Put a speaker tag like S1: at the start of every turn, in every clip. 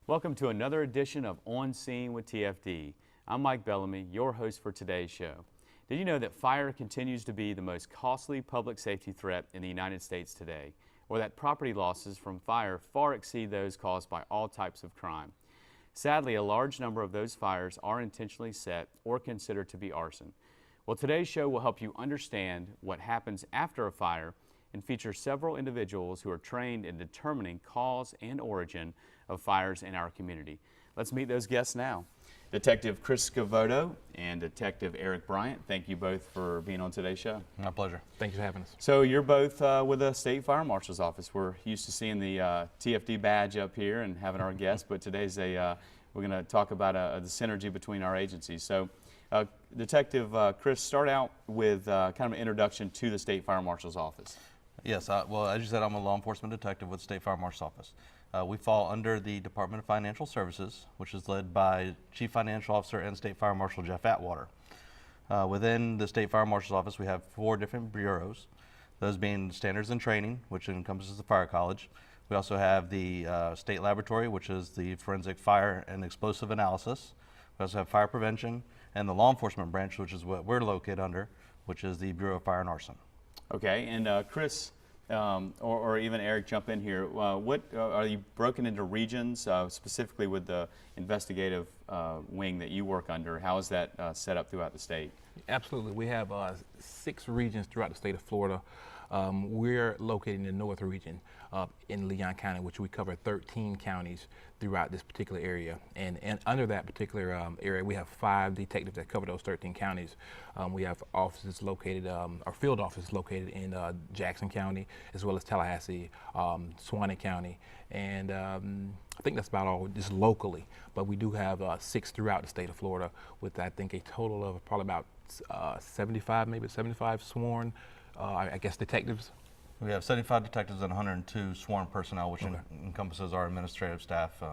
S1: Welcome to another edition of On Scene with TFD. I'm Mike Bellamy, your host for today's show. Did you know that fire continues to be the most costly public safety threat in the United States today, or that property losses from fire far exceed those caused by all types of crime? Sadly, a large number of those fires are intentionally set or considered to be arson. Well, today's show will help you understand what happens after a fire and feature several individuals who are trained in determining cause and origin of fires in our community. Let's meet those guests now. Detective Chris Scavoto and Detective Eric Bryant, thank you both for being on today's show.
S2: My pleasure. Thank you for having us.
S1: So you're both with the State Fire Marshal's Office. We're used to seeing the TFD badge up here and having our guests, but today's we're going to talk about the synergy between our agencies. So Detective Chris, start out with kind of an introduction to the State Fire Marshal's Office.
S2: Yes, well, as you said, I'm a law enforcement detective with the State Fire Marshal's Office. We fall under the Department of Financial Services, which is led by Chief Financial Officer and State Fire Marshal Jeff Atwater. Within the State Fire Marshal's Office, we have 4 different bureaus, those being Standards and Training, which encompasses the Fire College. We also have the State Laboratory, which is the Forensic Fire and Explosive Analysis. We also have Fire Prevention, and the Law Enforcement Branch, which is what we're located under, which is the Bureau of Fire and Arson.
S1: Okay, and Chris, or even Eric, jump in here. What are you broken into regions, specifically with the investigative wing that you work under? How is that set up throughout the state?
S3: Absolutely. We have 6 regions throughout the state of Florida. We're located in the north region in Leon County, which we cover 13 counties throughout this particular area. And under that particular area, we have 5 detectives that cover those 13 counties. We have offices located, our field office located in Jackson County, as well as Tallahassee, Suwannee County, and I think that's about all just locally. But we do have 6 throughout the state of Florida with, I think, a total of probably about 75 sworn, I guess, detectives.
S2: We have 75 detectives and 102 sworn personnel, which encompasses our administrative staff,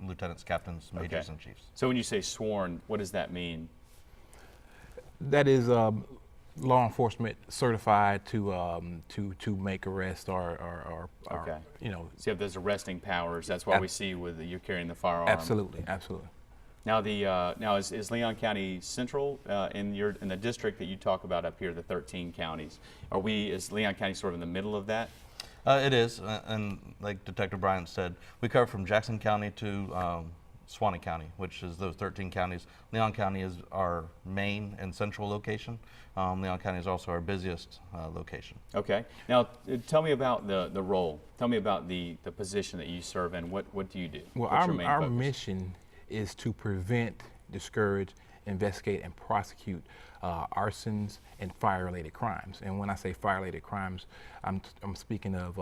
S2: lieutenants, captains, majors, and chiefs.
S1: So when you say sworn, what does that mean?
S3: That is law enforcement certified to make arrests or you know.
S1: So you have those arresting powers. That's why we see with you carrying the firearm.
S3: Absolutely, absolutely.
S1: Now is Leon County central in the district that you talk about up here, the 13 counties? Is Leon County sort of in the middle of that?
S2: It is, and like Detective Bryant said, we cover from Jackson County to Suwannee County, which is those 13 counties. Leon County is our main and central location. Leon County is also our busiest location.
S1: Okay. Now, tell me about the role. Tell me about the position that you serve in. What do you do?
S3: Well, our mission is to prevent, discourage, investigate, and prosecute arsons and fire-related crimes. And when I say fire-related crimes, I'm speaking of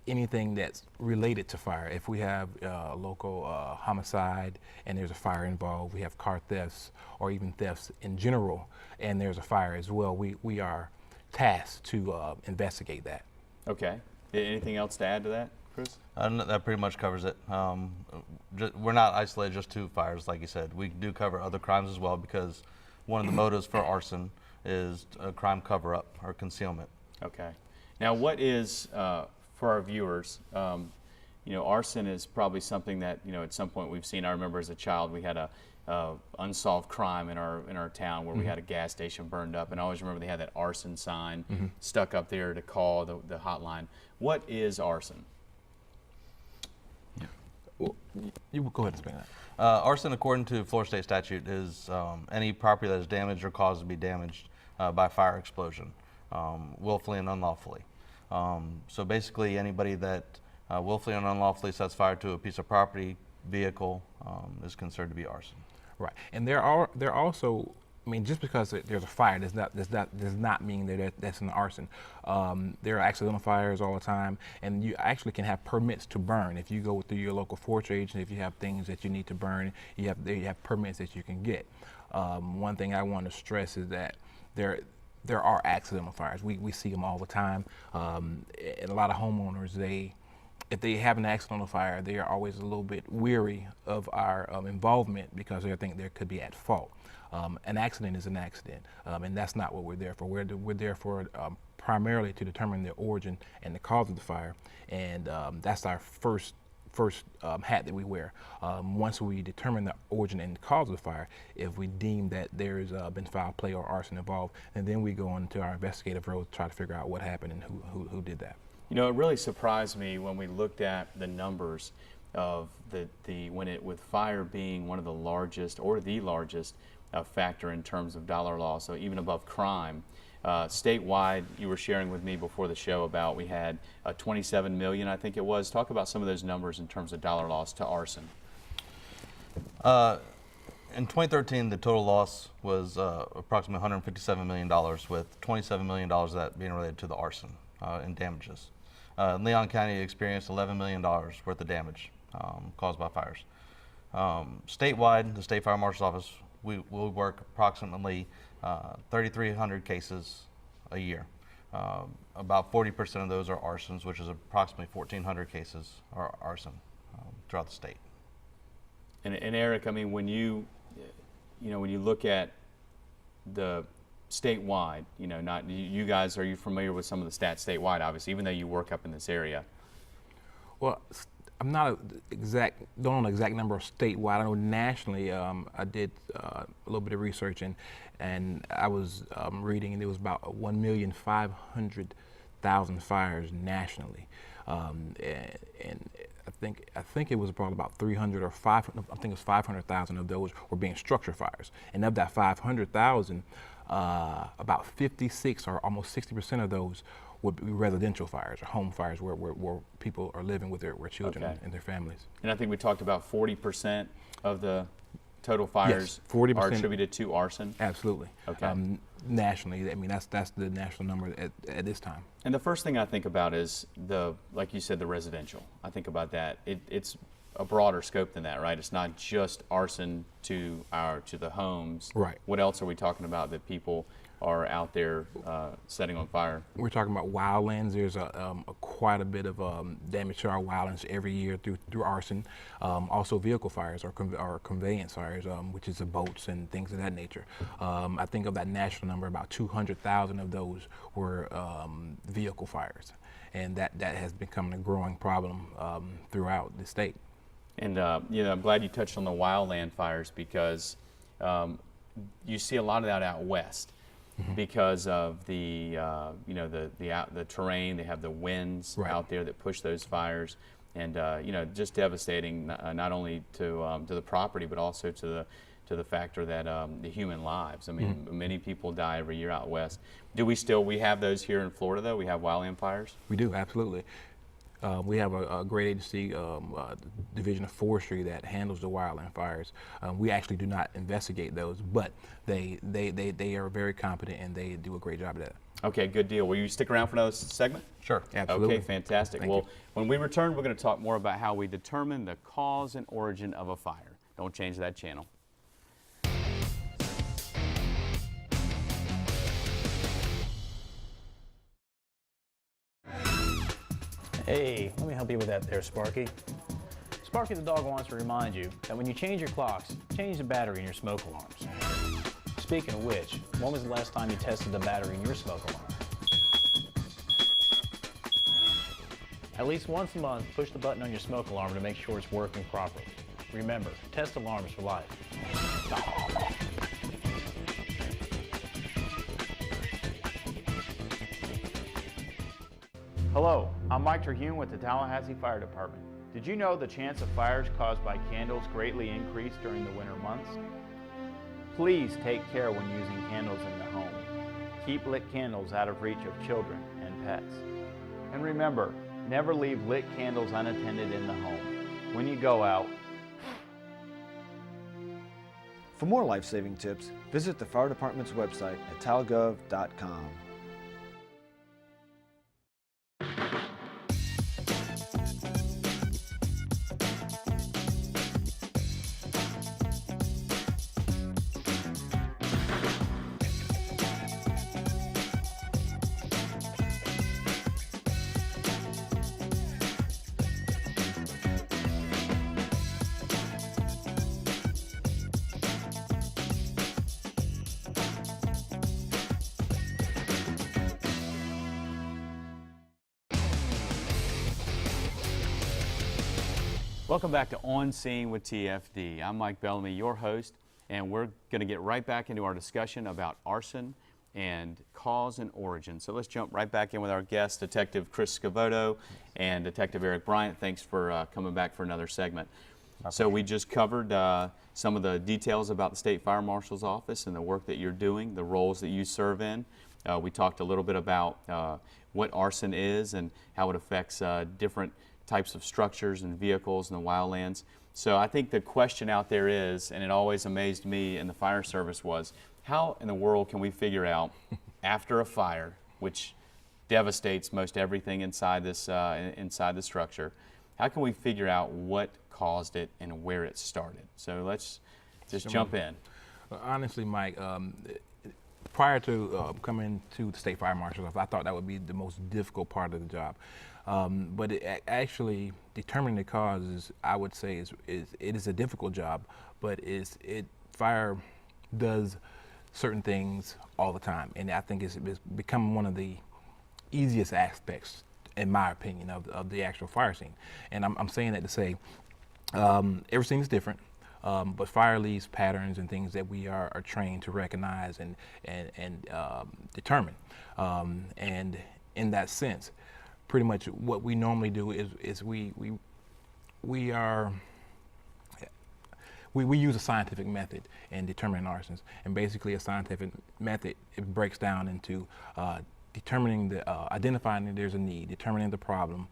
S3: anything that's related to fire. If we have a local homicide and there's a fire involved, we have car thefts or even thefts in general, and there's a fire as well, we are tasked to investigate that.
S1: Okay. Anything else to add to that, Chris?
S2: That pretty much covers it. We're not isolated just to fires, like you said. We do cover other crimes as well, because one of the motives for arson is a crime cover-up or concealment.
S1: Okay. Now, what is, for our viewers, arson is probably something that, at some point we've seen. I remember as a child we had a unsolved crime in our town where we had a gas station burned up, and I always remember they had that arson sign stuck up there to call the hotline. What is arson?
S3: Well, you go ahead and explain that.
S2: Arson, according to Florida State statute, is any property that is damaged or caused to be damaged by fire explosion, willfully and unlawfully. So basically, anybody that willfully and unlawfully sets fire to a piece of property, vehicle, is considered to be arson.
S3: Right, and there are also, I mean, just because there's a fire does not mean that that's an arson. There are accidental fires all the time, and you actually can have permits to burn. If you go through your local forestry agent, if you have things that you need to burn, you have permits that you can get. One thing I want to stress is that there are accidental fires. We see them all the time, and a lot of homeowners, if they have an accidental fire, they are always a little bit weary of our involvement because they think they could be at fault. An accident is an accident, and that's not what we're there for. We're there for primarily to determine the origin and the cause of the fire, and that's our first first hat that we wear. Once we determine the origin and cause of the fire, if we deem that there's been foul play or arson involved, and then we go into our investigative role to try to figure out what happened and who did that.
S1: You know, it really surprised me when we looked at the numbers of with fire being one of the largest or the largest factor in terms of dollar loss, so even above crime. Statewide, you were sharing with me before the show about we had 27 million, I think it was. Talk about some of those numbers in terms of dollar loss to arson.
S2: In 2013, the total loss was approximately $157 million, with $27 million of that being related to the arson and damages. Leon County experienced $11 million worth of damage caused by fires. Statewide, the State Fire Marshal's Office, we work approximately 3,300 cases a year. About 40% of those are arsons, which is approximately 1,400 cases are arson throughout the state.
S1: And Eric, I mean, when you look at the statewide, not you guys, are you familiar with some of the stats statewide? Obviously, even though you work up in this area.
S3: Well, I'm not don't know the exact number of statewide. I know nationally, I did a little bit of research and I was reading, and there was about 1,500,000 fires nationally, and I think it was probably about 300 or 500. I think it was 500,000 of those were being structure fires, and of that 500,000, about 56 or almost 60% of those would be residential fires or home fires where people are living with their children and their families. And
S1: I think we talked about 40% of the total fires
S3: 40%
S1: are attributed to arson.
S3: Absolutely.
S1: Okay.
S3: Nationally, I mean that's the national number at this time.
S1: And the first thing I think about is like you said, the residential. I think about that. It's a broader scope than that, right? It's not just arson to the homes.
S3: Right.
S1: What else are we talking about that people are out there setting on fire?
S3: We're talking about wildlands. There's quite a bit of damage to our wildlands every year through arson. Also vehicle fires or conveyance fires, which is the boats and things of that nature. I think of that national number, about 200,000 of those were vehicle fires. And that has become a growing problem throughout the state. And
S1: I'm glad you touched on the wildland fires because you see a lot of that out west. Mm-hmm. Because of the terrain, they have the winds out there that push those fires, and just devastating not only to the property but also to the factor that the human lives. I mean, many people die every year out west. Do we have those here in Florida though? We have wildland fires.
S3: We do, absolutely. We have a great agency, Division of Forestry, that handles the wildland fires. We actually do not investigate those, but they are very competent and they do a great job of that.
S1: Okay, good deal. Will you stick around for another segment?
S2: Sure.
S3: Absolutely.
S1: Okay, fantastic. When we return, we're going to talk more about how we determine the cause and origin of a fire. Don't change that channel.
S4: Hey, let me help you with that there, Sparky. Sparky the dog wants to remind you that when you change your clocks, change the battery in your smoke alarms. Speaking of which, when was the last time you tested the battery in your smoke alarm? At least once a month, push the button on your smoke alarm to make sure it's working properly. Remember, test alarms for life.
S5: Hello, I'm Mike Terhune with the Tallahassee Fire Department. Did you know the chance of fires caused by candles greatly increase during the winter months? Please take care when using candles in the home. Keep lit candles out of reach of children and pets. And remember, never leave lit candles unattended in the home. When you go out,
S6: For more life-saving tips, visit the Fire Department's website at talgov.com.
S1: Welcome back to On Scene with TFD. I'm Mike Bellamy, your host, and we're going to get right back into our discussion about arson and cause and origin. So let's jump right back in with our guests, Detective Chris Scavoto and Detective Eric Bryant. Thanks for coming back for another segment. So we just covered some of the details about the State Fire Marshal's Office and the work that you're doing, the roles that you serve in. We talked a little bit about what arson is and how it affects different types of structures and vehicles in the wildlands. So I think the question out there is, and it always amazed me in the fire service, was how in the world can we figure out after a fire, which devastates most everything inside this inside the structure, how can we figure out what caused it and where it started? So let's just jump in.
S3: Honestly, Mike, prior to coming to the State Fire Marshal's Office, I thought that would be the most difficult part of the job. But actually determining the cause I would say, it is a difficult job, but fire does certain things all the time, and I think it's become one of the easiest aspects, in my opinion, of the actual fire scene. And I'm saying that to say every scene is different, but fire leaves patterns and things that we are trained to recognize and determine. And in that sense, pretty much what we normally do is we use a scientific method in determining arsons, and basically a scientific method, it breaks down into determining identifying that there's a need, determining the problem,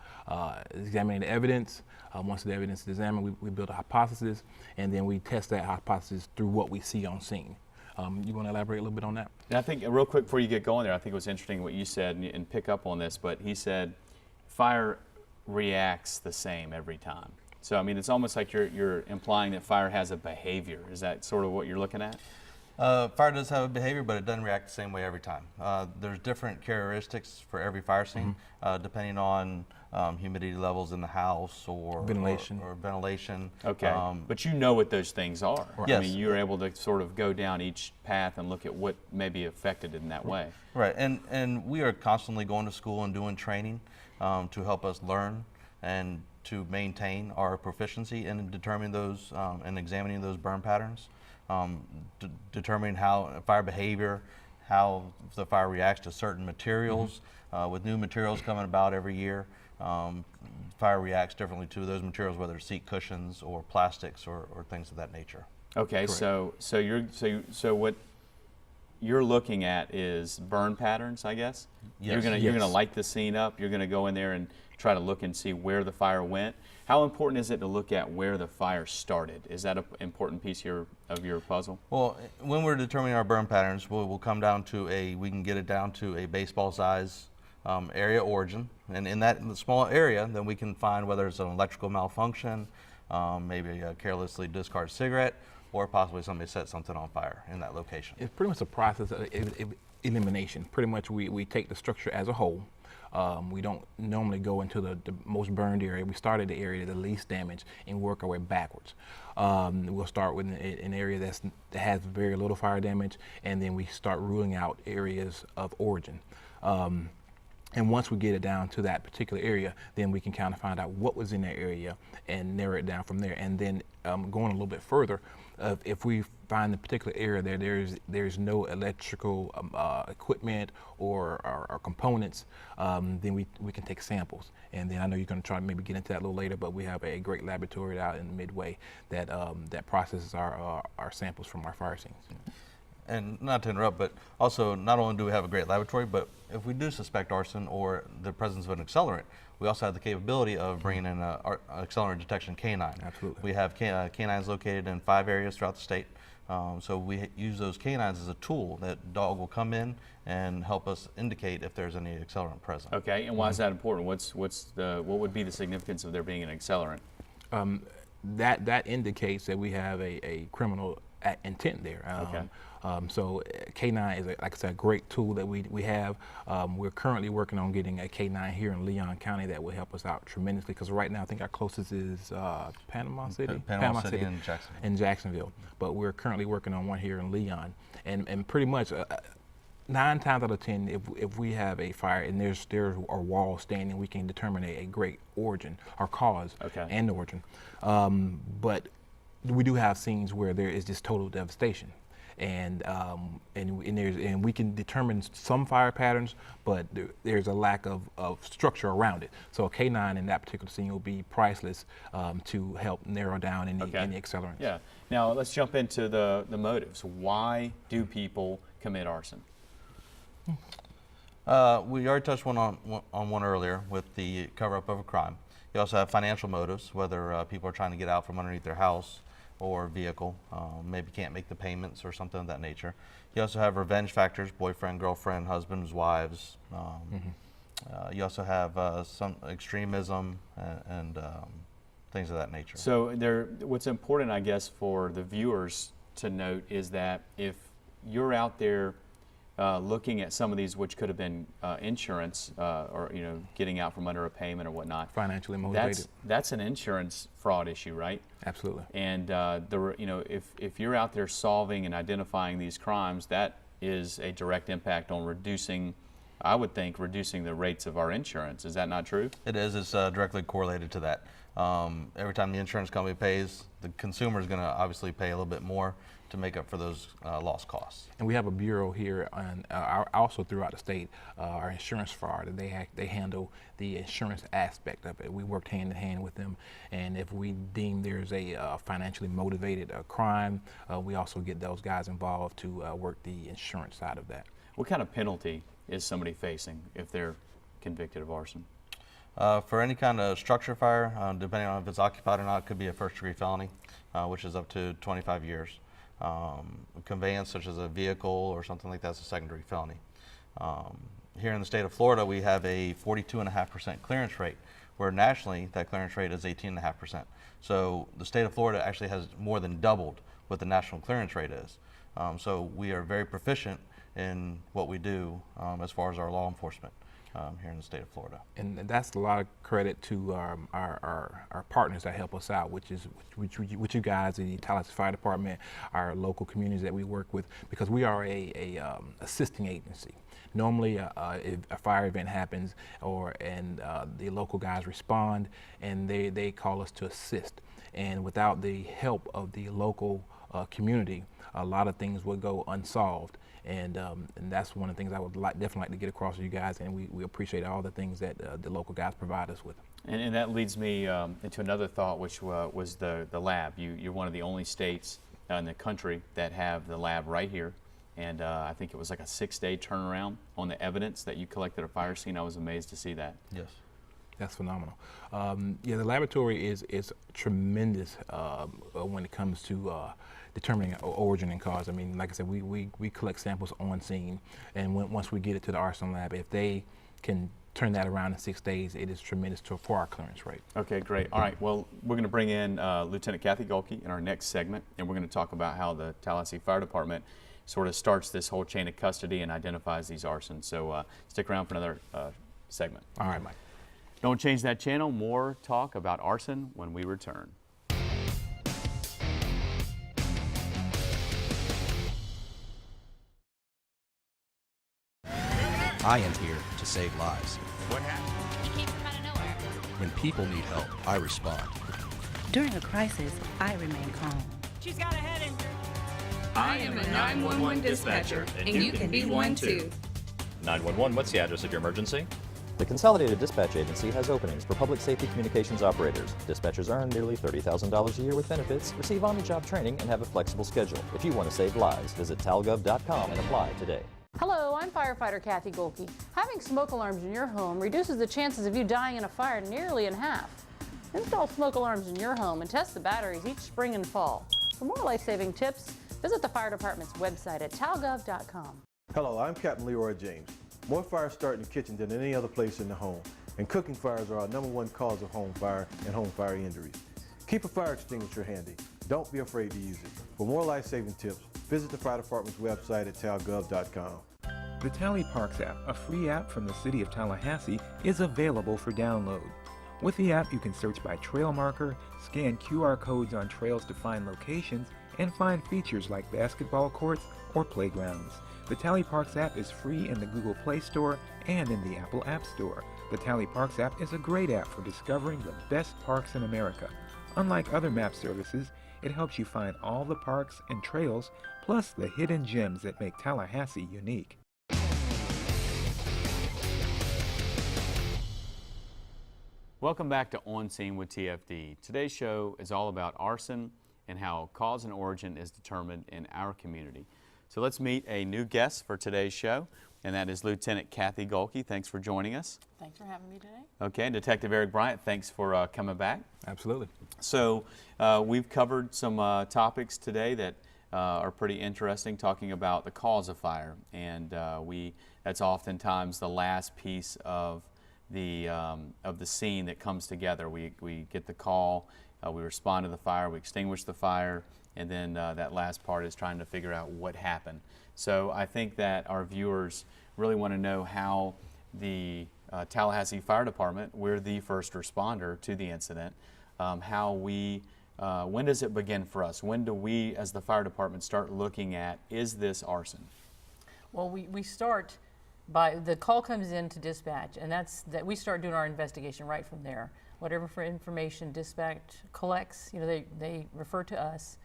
S3: examining the evidence. Once the evidence is examined, we build a hypothesis, and then we test that hypothesis through what we see on scene. You want to elaborate a little bit on that?
S1: And I think real quick before you get going there, I think it was interesting what you said and pick up on this, but he said fire reacts the same every time. So, I mean, it's almost like you're implying that fire has a behavior. Is that sort of what you're looking at?
S2: Fire does have a behavior, but it doesn't react the same way every time. There's different characteristics for every fire scene, depending on humidity levels in the house or ventilation.
S1: Okay, but you know what those things are.
S2: Yes.
S1: I mean, you're able to sort of go down each path and look at what may be affected in that way.
S2: Right, and we are constantly going to school and doing training to help us learn and to maintain our proficiency in determining those and examining those burn patterns. Determining how fire behavior, how the fire reacts to certain materials. With new materials coming about every year, fire reacts differently to those materials, whether it's seat cushions or plastics or things of that nature.
S1: Okay, so what you're looking at is burn patterns, I guess.
S2: Yes.
S1: You're gonna light the scene up. You're gonna go in there and try to look and see where the fire went. How important is it to look at where the fire started? Is that an important piece of your puzzle?
S2: Well, when we're determining our burn patterns, we'll come down to we can get it down to a baseball size area origin. And in the small area, then we can find whether it's an electrical malfunction, maybe a carelessly discarded cigarette, or possibly somebody set something on fire in that location.
S3: It's pretty much a process of elimination. Pretty much we take the structure as a whole. We don't normally go into the most burned area. We start at the area the least damage and work our way backwards. We'll start with an area that has very little fire damage, and then we start ruling out areas of origin. And once we get it down to that particular area, then we can kind of find out what was in that area and narrow it down from there. And then going a little bit further, if we find the particular area there's no electrical equipment or components, then we can take samples. And then I know you're going to try to maybe get into that a little later, but we have a great laboratory out in Midway that processes our samples from our fire scenes.
S2: And not to interrupt, but also not only do we have a great laboratory, but if we do suspect arson or the presence of an accelerant, we also have the capability of bringing in an accelerant detection canine.
S3: Absolutely.
S2: We have canines located in 5 areas throughout the state. So we use those canines as a tool that dog will come in and help us indicate if there's any accelerant present.
S1: Okay, and why is that important? What would be the significance of there being an accelerant?
S3: That indicates that we have a criminal intent there.
S1: Okay.
S3: So K9 is, like I said, a great tool that we have. We're currently working on getting a K9 here in Leon County that will help us out tremendously, because right now I think our closest is Panama City?
S2: Panama City and Jacksonville.
S3: In Jacksonville. But we're currently working on one here in Leon. And pretty much 9 times out of 10, if we have a fire and there's a wall standing, we can determine a great origin or cause and origin. But we do have scenes where there is just total devastation. And we can determine some fire patterns, but there's a lack of structure around it. So a K9 in that particular scene will be priceless to help narrow down any accelerants.
S1: Yeah. Now let's jump into the motives. Why do people commit arson?
S2: We already touched on one earlier with the cover-up of a crime. You also have financial motives, whether people are trying to get out from underneath their house or vehicle, maybe can't make the payments or something of that nature. You also have revenge factors, boyfriend, girlfriend, husbands, wives. You also have some extremism and things of that nature.
S1: So what's important, I guess, for the viewers to note is that if you're out there looking at some of these, which could have been insurance or getting out from under a payment or whatnot,
S3: financially motivated.
S1: That's an insurance fraud issue, right?
S3: Absolutely.
S1: And if you're out there solving and identifying these crimes, that is a direct impact on reducing, I would think, reducing the rates of our insurance. Is that not true?
S2: It is. It's directly correlated to that. Every time the insurance company pays, the consumer is going to obviously pay a little bit more to make up for those lost costs.
S3: And we have a bureau here, and also throughout the state, our insurance fraud, and they handle the insurance aspect of it. We work hand in hand with them, and if we deem there's a financially motivated crime, we also get those guys involved to work the insurance side of that.
S1: What kind of penalty is somebody facing if they're convicted of arson?
S2: For any kind of structure fire, depending on if it's occupied or not, it could be a first-degree felony, which is up to 25 years. Conveyance such as a vehicle or something like that is a secondary felony. Here in the state of Florida, we have a 42.5% clearance rate, where nationally that clearance rate is 18.5%. So the state of Florida actually has more than doubled what the national clearance rate is. So we are very proficient in what we do as far as our law enforcement here in the state of Florida.
S3: And that's a lot of credit to our partners that help us out, which you guys, the Tallahassee Fire Department, our local communities that we work with, because we are a assisting agency. Normally, if a fire event happens, the local guys respond, and they call us to assist. And without the help of the local community, a lot of things would go unsolved. And that's one of the things I would definitely like to get across to you guys, and we appreciate all the things that the local guys provide us with.
S1: And that leads me into another thought, which was the lab. You're one of the only states in the country that have the lab right here, and I think it was like a 6-day turnaround on the evidence that you collected at a fire scene. I was amazed to see that.
S2: Yes.
S3: That's phenomenal. Yeah, the laboratory is tremendous when it comes to determining origin and cause. I mean, like I said, we collect samples on scene, and once we get it to the arson lab, if they can turn that around in 6 days, it is tremendous for our clearance rate.
S1: Okay, great. All right, well, we're going to bring in Lieutenant Kathy Golke in our next segment, and we're going to talk about how the Tallahassee Fire Department sort of starts this whole chain of custody and identifies these arsons. So stick around for another segment.
S3: All right, Mike.
S1: Don't change that channel. More talk about arson when we return.
S7: I am here to save lives.
S8: What happened?
S9: He came from out of nowhere.
S7: When people need help, I respond.
S10: During a crisis, I remain calm.
S9: She's got a head injury.
S8: I am a 911 dispatcher, and you can be one too.
S11: 911, what's the address of your emergency?
S12: The Consolidated Dispatch Agency has openings for public safety communications operators. Dispatchers earn nearly $30,000 a year with benefits, receive on-the-job training, and have a flexible schedule. If you want to save lives, visit talgov.com and apply today.
S13: Hello, I'm firefighter Kathy Golke. Having smoke alarms in your home reduces the chances of you dying in a fire nearly in half. Install smoke alarms in your home and test the batteries each spring and fall. For more life-saving tips, visit the fire department's website at talgov.com.
S14: Hello, I'm Captain Leroy James. More fires start in the kitchen than any other place in the home, and cooking fires are our #1 cause of home fire and home fire injuries. Keep a fire extinguisher handy. Don't be afraid to use it. For more life-saving tips, visit the fire department's website at talgov.com.
S15: The Tally Parks app, a free app from the city of Tallahassee, is available for download. With the app, you can search by trail marker, scan QR codes on trails to find locations, and find features like basketball courts or playgrounds. The Tally Parks app is free in the Google Play Store and in the Apple App Store. The Tally Parks app is a great app for discovering the best parks in America. Unlike other map services, it helps you find all the parks and trails, plus the hidden gems that make Tallahassee unique.
S1: Welcome back to On Scene with TFD. Today's show is all about arson and how cause and origin is determined in our community. So let's meet a new guest for today's show, and that is Lieutenant Kathy Golke. Thanks for joining us.
S16: Thanks for having me today.
S1: Okay, and Detective Eric Bryant, thanks for coming back.
S3: Absolutely.
S1: So we've covered some topics today that are pretty interesting, talking about the cause of fire, and that's oftentimes the last piece of the scene that comes together. We get the call, we respond to the fire, we extinguish the fire, and then that last part is trying to figure out what happened. So I think that our viewers really want to know how the Tallahassee Fire Department, we're the first responder to the incident, when does it begin for us? When do we as the fire department start looking at, is this arson?
S16: Well, we start by, the call comes in to dispatch, and that we start doing our investigation right from there. Whatever for information dispatch collects, they refer to us.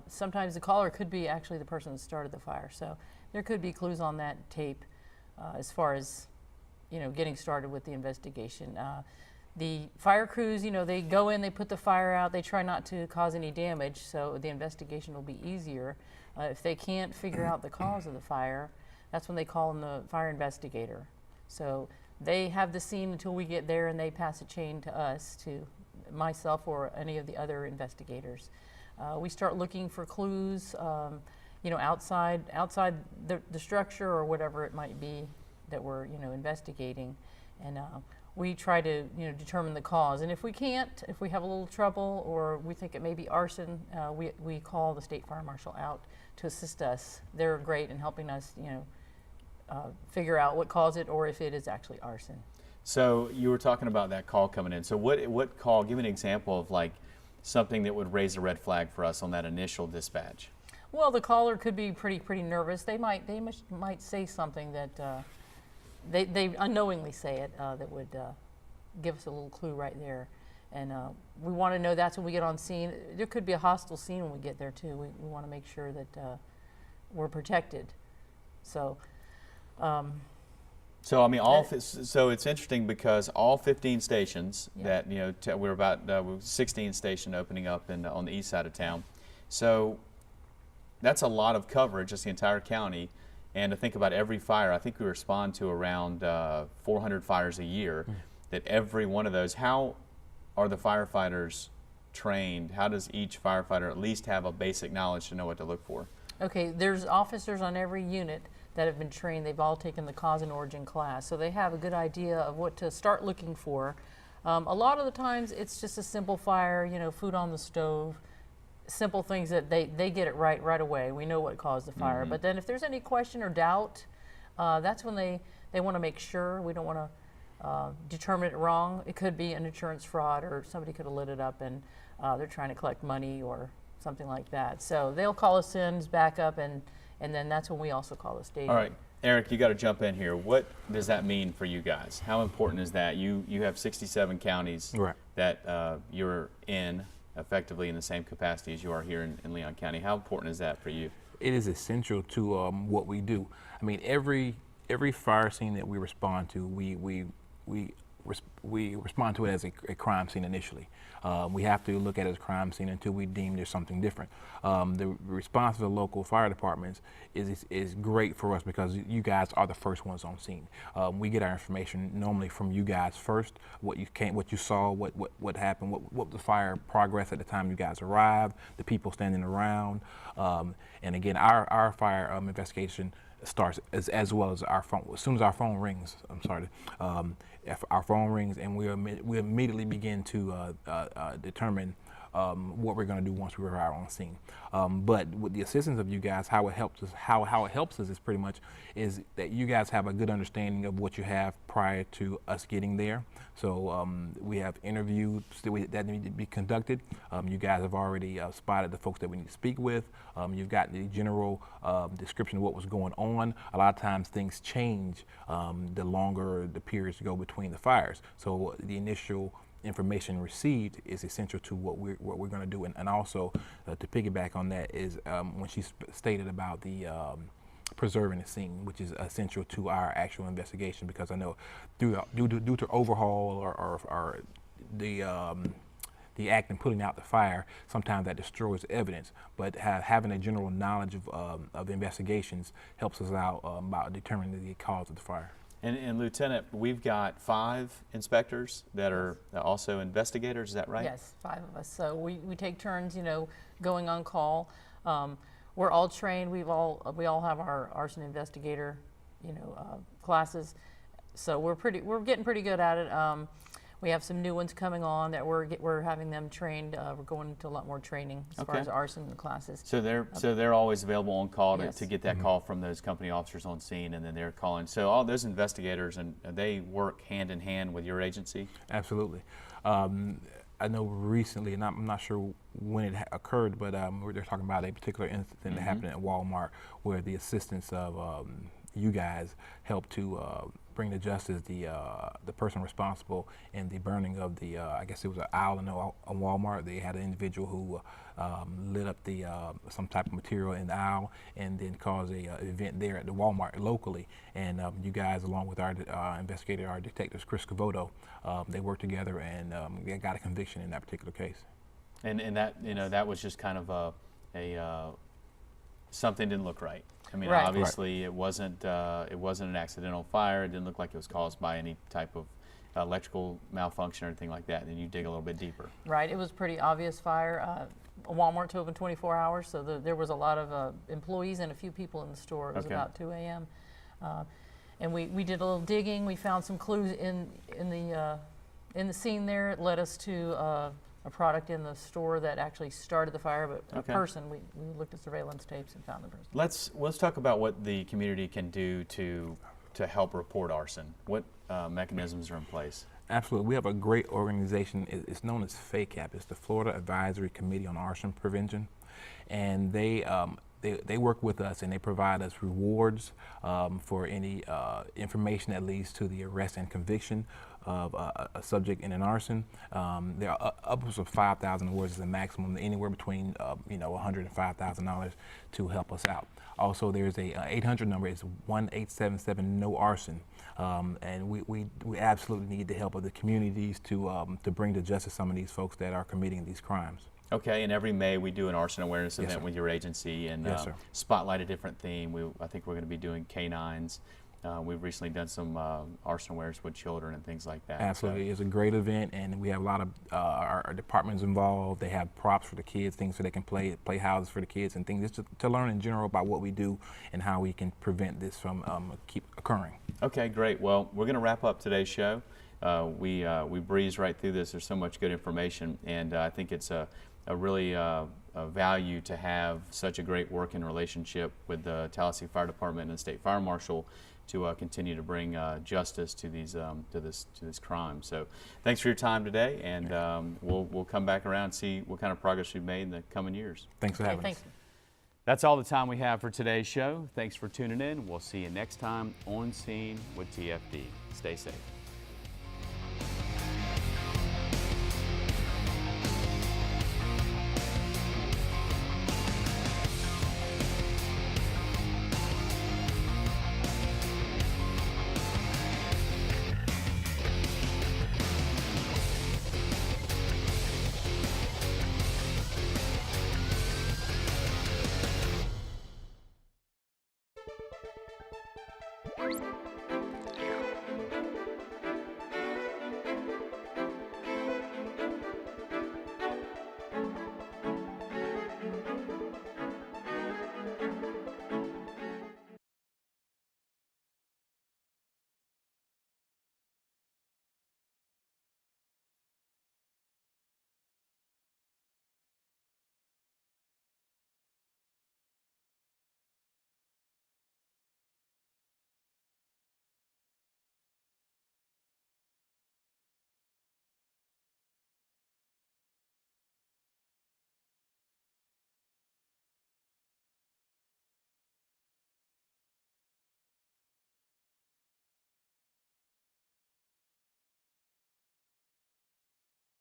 S16: Sometimes the caller could be actually the person that started the fire, so there could be clues on that tape as far as getting started with the investigation. The fire crews, they go in, they put the fire out, they try not to cause any damage, so the investigation will be easier. If they can't figure out the cause of the fire, that's when they call in the fire investigator. So they have the scene until we get there, and they pass a chain to us, to myself or any of the other investigators. We start looking for clues, outside the structure or whatever it might be that we're, investigating, and we try to, determine the cause. And if we can't, if we have a little trouble or we think it may be arson, we call the state fire marshal out to assist us. They're great in helping us, figure out what caused it or if it is actually arson.
S1: So you were talking about that call coming in. So what call? Give an example of like something that would raise a red flag for us on that initial dispatch.
S16: Well, the caller could be pretty nervous. They might say something that they unknowingly say it that would give us a little clue right there. And we want to know that's when we get on scene. There could be a hostile scene when we get there too. We want to make sure that we're protected. So.
S1: So I mean, so it's interesting because all 15 stations that we're about 16 station opening up on the east side of town. So that's a lot of coverage, just the entire county. And to think about every fire, I think we respond to around 400 fires a year. That every one of those, how are the firefighters trained? How does each firefighter at least have a basic knowledge to know what to look for?
S16: Okay, there's officers on every unit that have been trained. They've all taken the cause and origin class, so they have a good idea of what to start looking for. A lot of the times it's just a simple fire, food on the stove, simple things that they get it right away. We know what caused the fire. But then if there's any question or doubt, that's when they want to make sure. We don't want to determine it wrong. It could be an insurance fraud, or somebody could have lit it up and they're trying to collect money or something like that. So they'll call us in, back up, and then that's when we also call the station.
S1: All right, Eric, you got to jump in here. What does that mean for you guys? How important is that? You have 67 counties that you're in, effectively in the same capacity as you are here in Leon County. How important is that for you?
S3: It is essential to what we do. I mean, every fire scene that we respond to, we respond to it as a crime scene initially. We have to look at it as a crime scene until we deem there's something different. The response of the local fire departments is great for us because you guys are the first ones on scene. We get our information normally from you guys first, what you saw, what happened, what the fire progress at the time you guys arrived, the people standing around, and again, our fire investigation starts as well as our phone. As soon as our phone rings, if our phone rings, and we immediately begin to determine what we're going to do once we arrive on scene. But with the assistance of you guys, how it helps us is pretty much is that you guys have a good understanding of what you have prior to us getting there. So we have interviews that need to be conducted. You guys have already spotted the folks that we need to speak with. You've got the general description of what was going on. A lot of times things change the longer the periods go between the fires. So the initial information received is essential to what we're going to do. And also to piggyback on that is when she stated about the preserving the scene, which is essential to our actual investigation, because I know due to overhaul or the act in putting out the fire, sometimes that destroys evidence. But having a general knowledge of investigations helps us out about determining the cause of the fire.
S1: And Lieutenant, we've got 5 inspectors that are also investigators, is that right?
S16: Yes, 5 of us. So we take turns, going on call. We're all trained. We all have our arson investigator, classes. So we're getting pretty good at it. We have some new ones coming on that we're having them trained. We're going into a lot more training as far as arson classes.
S1: So they're always available on call
S16: Yes.
S1: to get that call from those company officers on scene, and then they're calling. So all those investigators, and they work hand in hand with your agency?
S3: Absolutely. I know recently, and I'm not sure when it occurred, but they're talking about a particular incident that happened at Walmart where the assistance of you guys helped to bring to justice the person responsible in the burning of the, I guess it was an aisle in a Walmart. They had an individual who lit up some type of material in the aisle and then caused a event there at the Walmart locally. And you guys, along with our investigator, our detectives, Chris Cavoto, they worked together and they got a conviction in that particular case.
S1: And that, that was just kind of something didn't look right. I mean,
S16: Right.
S1: obviously it wasn't an accidental fire. It didn't look like it was caused by any type of electrical malfunction or anything like that. And then you dig a little bit deeper.
S16: Right. It was a pretty obvious fire. Walmart's open 24 hours, so there was a lot of employees and a few people in the store. It was about 2 a.m. And we did a little digging. We found some clues in the scene there. It led us to a product in the store that actually started the fire, but a person. We looked at surveillance tapes and found the person.
S1: Let's talk about what the community can do to help report arson. What mechanisms are in place?
S3: Absolutely. We have a great organization. It's known as FACAP. It's the Florida Advisory Committee on Arson Prevention. And they work with us and they provide us rewards for any information that leads to the arrest and conviction of a subject in an arson. There are upwards of 5,000 awards as a maximum, anywhere between $100 and $5,000 to help us out. Also, there's a 800 number. It's 1-877-NO-ARSON. And we absolutely need the help of the communities to bring to justice some of these folks that are committing these crimes.
S1: Okay, and every May we do an arson awareness event with your agency and spotlight a different theme. I think we're going to be doing canines. We've recently done some arson awareness with children and things like that.
S3: Absolutely, it's a great event, and we have a lot of our departments involved. They have props for the kids, things so they can play houses for the kids, and things just to learn in general about what we do and how we can prevent this from keep occurring. Okay,
S1: great. Well, we're going to wrap up today's show. We breezed right through this. There's so much good information, and I think it's a really a value to have such a great working relationship with the Tallahassee Fire Department and the State Fire Marshal to continue to bring justice to these to this crime. So, thanks for your time today, and we'll come back around and see what kind of progress we've made in the coming years.
S3: Thanks for having us.
S1: That's all the time we have for today's show. Thanks for tuning in. We'll see you next time on Scene with TFD. Stay safe.